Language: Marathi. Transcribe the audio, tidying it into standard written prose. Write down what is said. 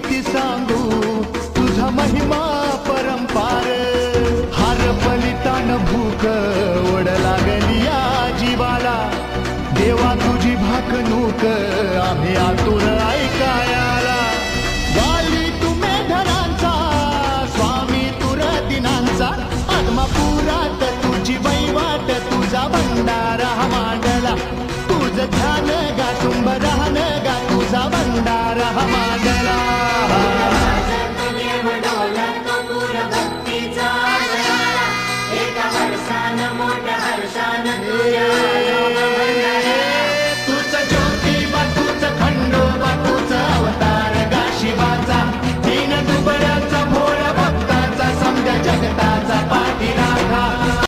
किती सांगू तुझा महिमा परंपार हार पलितान भूक ओढ लागली या जीवाला देवा तुझी भाकणूक आम्ही आतुर ऐकायाला वाली तुम्ही धनांचा स्वामी तुर दिनांचा आत्मापुरात तुझी वैवाट तुझा भंडारा मांडला तुझ ध्यान गा तुंब राहन गा तुझा भंडारा मांडला एका वर्षान मोठ्या हर्षान तुझ्या